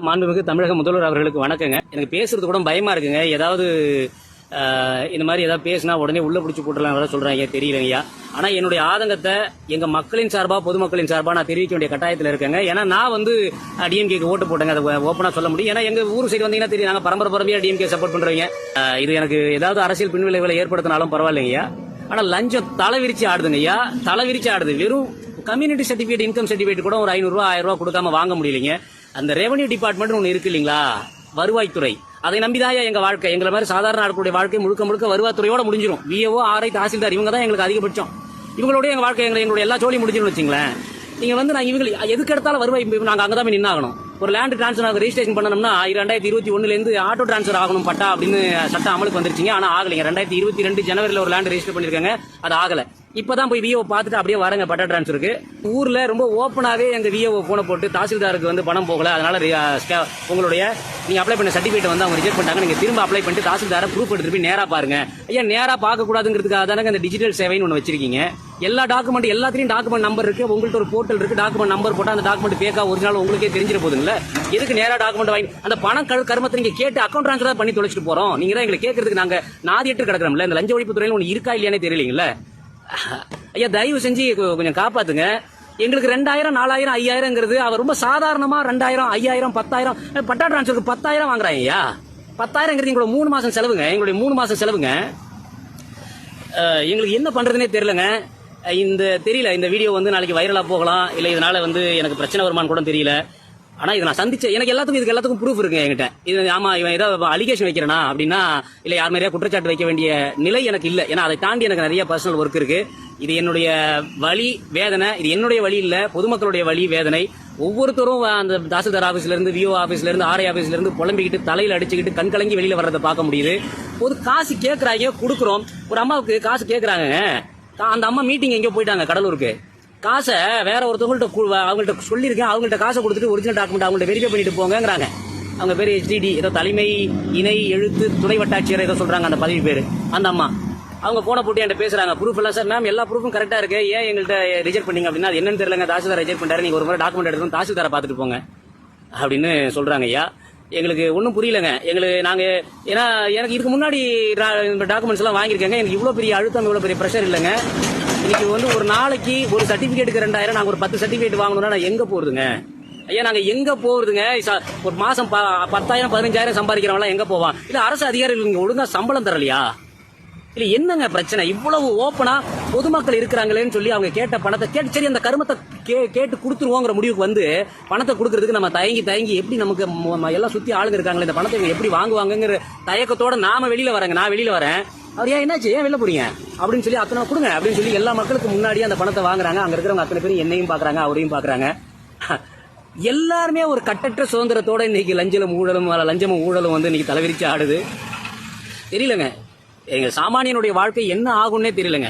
மாண்புமிகு தமிழக முதல்வர் அவர்களுக்கு வணக்கங்க. எனக்கு பேசுறது கூட பயமா இருக்குங்க. ஏதாவது இந்த மாதிரி ஏதாவது பேசினா உடனே உள்ள பிடிச்சி போட்டுலாம் சொல்றாங்க, தெரியலங்கய்யா. ஆனா என்னுடைய ஆதங்கத்தை எங்க மக்களின் சார்பா, பொதுமக்களின் சார்பா நான் தெரிவிக்க வேண்டிய கட்டாயத்தில் இருக்கேங்க. ஏன்னா நான் டிஎம்கேக்கு ஓட்டு போட்டேங்க, அதை ஓப்பனா சொல்ல முடியும். ஏன்னா எங்க ஊர் சைடு வந்தீங்கன்னா தெரியும், நாங்க பரம்பரையா டிஎம்கே சப்போர்ட் பண்றவங்க. இது எனக்கு ஏதாவது அரசியல் பின்விளைவுகளை ஏற்படுத்தினாலும் பரவாயில்லைங்கய்யா. ஆனா லஞ்சம் தலைவிரிச்சு ஆடுதுங்கய்யா, தலைவிரிச்சு ஆடுது. வெறும் கம்யூனிட்டி சர்டிபிகேட், இன்கம் சர்டிபிகேட் கூட ஒரு 500 ரூபா 1000 ரூபா கொடுக்காம வாங்க முடியலைங்க. அந்த ரெவன்யூ டிபார்ட்மெண்ட் ஒன்று இருக்கு இல்லைங்களா, வருவாய்த்துறை, அதை நம்பிதான் எங்க வாழ்க்கை. எங்களை மாதிரி சாதாரண ஆட்களுடைய வாழ்க்கை முழுக்க முழுக்க வருவாய்த்துறையோட முடிஞ்சிடும். விஏஓ, ஆர்ஐ, தாசில்தார் இவங்க தான் எங்களுக்கு அதிகபட்சம். இவங்களோட எங்க வாழ்க்கை, எங்களுடைய எல்லா ஜோலியும் முடிஞ்சிடும் வச்சுங்களேன். நீங்க நான் இவங்க எதுக்கு எடுத்தாலும் வருவாய், நாங்க அங்கதான் போய் நின்னாகணும். ஒரு லேண்ட் டிரான்ஸ்ஃபர் ரெஜிஸ்ட்ரேஷன் பண்ணணும்னா 2021 ஆட்டோ டிரான்ஸ்ஃபர் ஆகணும் பட்டா அப்படின்னு சட்டம் அமலுக்கு வந்துருச்சுங்க. ஆனா ஆகலைங்க. 2022 ஜனவரியில் ஒரு லேண்ட் ரெஜிஸ்டர் பண்ணிருக்காங்க, அது ஆகல. இப்பதான் போய் விஏஓ பார்த்துட்டு அப்படியே வரங்க பட்டா டிரான்ஸ்ஃபருக்கு. ஊர்ல ரொம்ப ஓப்பனாவே எங்க விஏஓ போன போட்டு தாசில்தாருக்கு பணம் போகல, அதனால உங்களுடைய நீங்க அப்ளை பண்ண சர்டிபிகேட் அவங்க ரிஜெக்ட் பண்ணாங்க. நீங்க திரும்ப அப்ளை பண்ணிட்டு தாசில்தார ப்ரூஃப் எடுத்துட்டு போய் நேரா பாருங்க. ஐயா, நேரா பார்க்க கூடாதுங்கிறதுக்காக தானே இந்த டிஜிட்டல் சேவைன்னு ஒன்று வச்சிருக்கீங்க. எல்லா டாக்குமெண்ட், எல்லாத்திலையும் டாக்குமெண்ட் நம்பர் இருக்கு. உங்கள்ட்ட ஒரு போர்ட்டல் இருக்கு, டாக்குமெண்ட் நம்பர் போட்டா அந்த டாக்குமெண்ட் பேக்கா ஒரிஜினல் உங்களுக்கே தெரிஞ்சிட போதுங்களா. எதுக்கு நேரா டாக்குமெண்ட் வாங்கி அந்த பணம் கருமத்தை நீங்க கேட்டு அக்கௌண்ட் ட்ரான்ஸ்ஃபர் பண்ணி தொலைச்சிட்டு போறோம். நீங்க தான் எங்களை கேட்கறதுக்கு நாங்க நாதிட்டு கிடக்கிறோம்ல. இந்த லஞ்ச ஒழிப்பு துறையில ஒன்று இருக்கா இல்லையானே தெரியலீங்களா. ஐயா, தயவு செஞ்சு கொஞ்சம் காப்பாத்துங்க. எங்களுக்கு 2000, 4000, 5000ங்கிறது அவர் ரொம்ப சாதாரணமா 2000, 5000, 10,000 பட்டா டிரான்ஸ்ஃபருக்கு 10,000 வாங்குறாங்க. ஐயா, 10,000ங்கிறது எங்களோட 3 மாசம் செலவுங்க. எங்களுடைய 3 மாசம் செலவுங்க. எங்களுக்கு என்ன பண்றதுனே தெரியலங்க. தெரியல, இந்த வீடியோ நாளைக்கு வைரலா போகலாம், இல்ல இதனால எனக்கு பிரச்சனை வருமானு கூட தெரியல. ஆனா இதை நான் சந்திச்சேன். எனக்கு எல்லாத்துக்கும் ப்ரூஃப் இருக்கு என்கிட்ட. இது ஆமா, இவன் ஏதாவது அலிகேஷன் வைக்கிறனா அப்படின்னா, இல்ல யார் மாதிரியா குற்றச்சாட்டு வைக்க வேண்டிய நிலை எனக்கு இல்ல. ஏன்னா அதை தாண்டி எனக்கு நிறைய பர்சனல் ஒர்க் இருக்கு. இது என்னுடைய வலி வேதனை, இது என்னுடைய வழி இல்ல, பொதுமக்களுடைய வழி வேதனை. ஒவ்வொருத்தரும் அந்த தாசில்தார் ஆபீஸ்ல இருந்து, விஓ ஆபீஸ்ல இருந்து, ஆர்ஐ ஆபீஸ்ல இருந்து புலம்பிக்கிட்டு தலையில அடிச்சுக்கிட்டு கண் கலங்கி வெளியில வர்றதை பார்க்க முடியுது. ஒரு காசு கேட்கறாங்க, கொடுக்குறோம். ஒரு அம்மாவுக்கு காசு கேட்கறாங்க, அந்த அம்மா மீட்டிங் எங்கேயோ போயிட்டாங்க கடலூருக்கு. காசை வேற அவங்கள்ட்ட சொல்லியிருக்கேன், அவங்கள்ட்ட காசை கொடுத்துட்டு ஒரிஜினல் டாக்குமெண்ட் அவங்கள்ட்ட வெரிஃபை பண்ணிட்டு போங்கிறாங்க. அவங்க பேர் HDD, ஏதோ தலைமை இணை எழுத்து துணை வட்டாட்சியர் ஏதோ சொல்றாங்க அந்த பதவி பேரு. அந்த அம்மா அவங்க போன போட்டு என்கிட்ட பேசுறாங்க, ப்ரூஃப் எல்லாம் சார் மேம் எல்லா ப்ரூஃபும் கரெக்டா இருக்கு, ஏன் எங்கள்கிட்ட ரிஜெக்ட் பண்ணீங்க அப்படின்னா, அது என்னன்னு தெரியலங்க, தாசில்தார் ரிஜெக்ட் பண்ணாரு, நீங்க ஒரு முறை டாக்குமெண்ட் எடுத்து தாசில்தாரை பார்த்துட்டு போங்க அப்படின்னு சொல்றாங்க. ஐயா, எங்களுக்கு ஒன்றும் புரியலங்க. ஏன்னா எனக்கு இதுக்கு முன்னாடி டாக்குமெண்ட்ஸ் எல்லாம் வாங்கியிருக்கேங்க. எனக்கு இவ்வளவு பெரிய அழுத்தம், இவ்வளவு பெரிய ப்ரெஷர் இல்லைங்க. இன்னைக்கு ஒரு நாளைக்கு ஒரு சர்டிபிகேட்டுக்கு 2000, நாங்க ஒரு 10 சர்டிபிகேட் வாங்கணும்னா நான் எங்க போறதுங்க? ஐயா, நாங்க எங்க போறதுங்க? ஒரு மாசம் 10,000, 15,000 சம்பாதிக்கிறவங்க எங்க போவான்? இல்ல அரசு அதிகாரிகள் இங்க ஒழுங்கா சம்பளம் தரலையா? இல்ல என்னங்க பிரச்சனை? இவ்வளவு ஓப்பனா பொதுமக்கள் இருக்கிறாங்களேன்னு சொல்லி அவங்க கேட்ட பணத்தை கேட்டு, சரி அந்த கருமத்தை கேட்டு கொடுத்துருவோங்கிற முடிவுக்கு பணத்தை கொடுக்கறதுக்கு நம்ம தயங்கி எப்படி நமக்கு எல்லாம் சுத்தி ஆளுங்க இருக்காங்களே, இந்த பணத்தை எப்படி வாங்குவாங்கிற தயக்கத்தோட நாம வெளியில வரேங்க. நான் வெளியில வரேன், அவர் ஏன் என்னாச்சு, ஏன் வெளில போறீங்க அப்படின்னு சொல்லி அத்தனை கொடுங்க அப்படின்னு சொல்லி எல்லா மக்களுக்கு முன்னாடியே அந்த பணத்தை வாங்குறாங்க. அங்க இருக்கிறவங்க அத்தனை பேரும் என்னையும் பாக்குறாங்க, அவரையும் பாக்குறாங்க. எல்லாருமே ஒரு கட்டற்ற சுதந்திரத்தோட இன்னைக்கு லஞ்சமும் ஊழலும் இன்னைக்கு தலைவிரிச்சு ஆடுது. தெரியலங்க, எங்க சாமானியனுடைய வாழ்க்கை என்ன ஆகும்னே தெரியலங்க.